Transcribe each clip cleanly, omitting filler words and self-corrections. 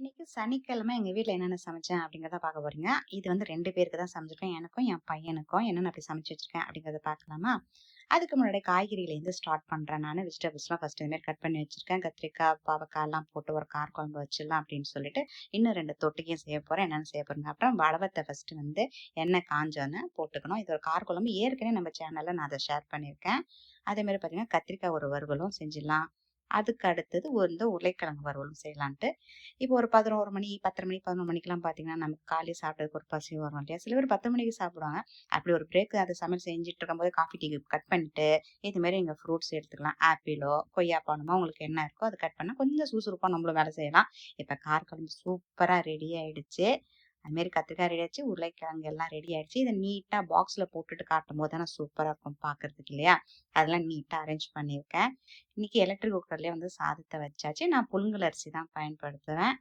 இன்னைக்கு சனிக்கிழமை எங்க வீட்ல என்னென்ன சமைச்சேன் அப்படிங்கிறத பார்க்க போறீங்க. இது வந்து 2 பேருக்கு தான் சமைச்சிருக்கேன். எனக்கும், என் பையனுக்கும். என்னென்ன அப்படி சமைச்சு வச்சிருக்கேன் அப்படிங்கிறத பார்க்கலாமா? அதுக்கு முன்னாடி காய்கறியிலேருந்து ஸ்டார்ட் பண்றேன் நானு. வெஜிடபிள்ஸ்லாம் ஃபர்ஸ்ட் இந்த மாரி கட் பண்ணி வச்சிருக்கேன். கத்திரிக்காய், பாவக்காய்லாம் போட்டு ஒரு கார குழம்பு வச்சிடலாம் அப்படின்னு சொல்லிட்டு, இன்னும் 2 தொட்டுக்கையும் செய்ய போறேன். என்னென்னு செய்ய போறேங்க. அப்புறம் வடவத்த ஃபர்ஸ்ட் வந்து எண்ணெய் காஞ்சோனே போட்டுக்கணும். இது ஒரு கார குழம்பு. ஏற்கனவே நம்ம சேனல்ல நான் அத ஷேர் பண்ணியிருக்கேன். அதே மாரி பார்த்தீங்கன்னா, கத்திரிக்காய் ஒரு வறுவலும் செஞ்சிடலாம். அதுக்கு அடுத்தது வந்து உருளைக்கிழங்கு வறுவலும் செய்யலான்ட்டு இப்போ ஒரு 11 மணி, 10:30 மணி, 11 மணிக்கெல்லாம் பார்த்தீங்கன்னா, நமக்கு காலையில சாப்பிட்டதுக்கு ஒரு பசி வரும் இல்லையா? சில பேர் 10 மணிக்கு சாப்பிடுவாங்க. அப்படி ஒரு பிரேக் அது சமையல் செஞ்சுட்டு இருக்கும்போது காஃபி, டீ கட் பண்ணிட்டு, இது மாரி நீங்க ஃப்ரூட்ஸ் எடுத்துக்கலாம். ஆப்பிளோ, கொய்யா பழமோ உங்களுக்கு என்ன இருக்கோ அத கட் பண்ணா கொஞ்சம் சுறுசுறுப்பா நம்மளும் வேலை செய்யலாம். இப்ப கார குழம்பு சூப்பரா ரெடி ஆயிடுச்சு. அது மாரி கத்திரிக்காய் ரெடி ஆயிடுச்சு. உருளைக்கிழங்கு எல்லாம் ரெடி ஆயிடுச்சு. இத நீட்டா பாக்ஸ்ல போட்டுட்டு காட்டும்போது தானே சூப்பரா இருக்கும் பார்க்கறதுக்கு இல்லையா? அதெல்லாம் நீட்டா அரேஞ்ச் பண்ணியிருக்கேன். இன்னைக்கு எலக்ட்ரிக் குக்கர்லயே வந்து சாதத்த வச்சாச்சு. நான் புழுங்கல் அரிசி தான் பயன்படுத்துவேன்.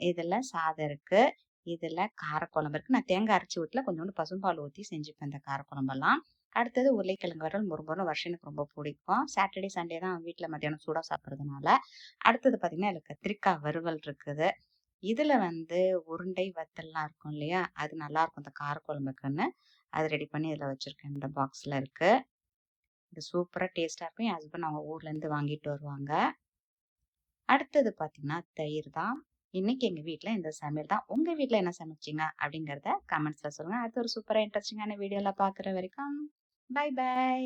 இதுல சாதம் இருக்கு. இதுல காரக்குழம்பு இருக்கு. நான் தேங்காய் அரைச்சு ஊத்தல. கொஞ்சோண்டு பசும்பால் ஊத்தி செஞ்சுப்பேன் இந்த காரக்குழம்பெல்லாம். அடுத்தது உருளைக்கிழங்கு வறுவல் மொறுமொறுன்னு வருஷம் எனக்கு ரொம்ப பிடிக்கும். சாட்டர்டே, சண்டே தான் வீட்ல மத்தியானம் சூடா சாப்பிடுறதுனால. அடுத்தது பார்த்தீங்கன்னா, இதுல கத்திரிக்காய் வறுவல் இருக்குது. இதுல வந்து உருண்டை வத்தல்லாம் இருக்கும் இல்லையா? அது நல்லாருக்கும் இந்த காரக்குழம்புக்குன்னு. அது ரெடி பண்ணி இதுல வச்சிருக்கேன். இந்த பாக்ஸ்ல இருக்கு. இது சூப்பரா டேஸ்ட்டா இருக்கும். என் ஹஸ்பண்ட் அவங்க ஊர்லேருந்து வாங்கிட்டு வருவாங்க. அடுத்தது பார்த்தீங்கன்னா, தயிர் தான். இன்னைக்கு எங்க வீட்ல இந்த சமையல் தான். உங்க வீட்ல என்ன சமைச்சீங்க? அப்படிங்கிறத கமெண்ட்ஸ்ல சொல்லுங்க. அடுத்த ஒரு சூப்பரா இன்ட்ரஸ்டிங்கான வீடியோல பார்க்குற வரைக்கும், பை பை.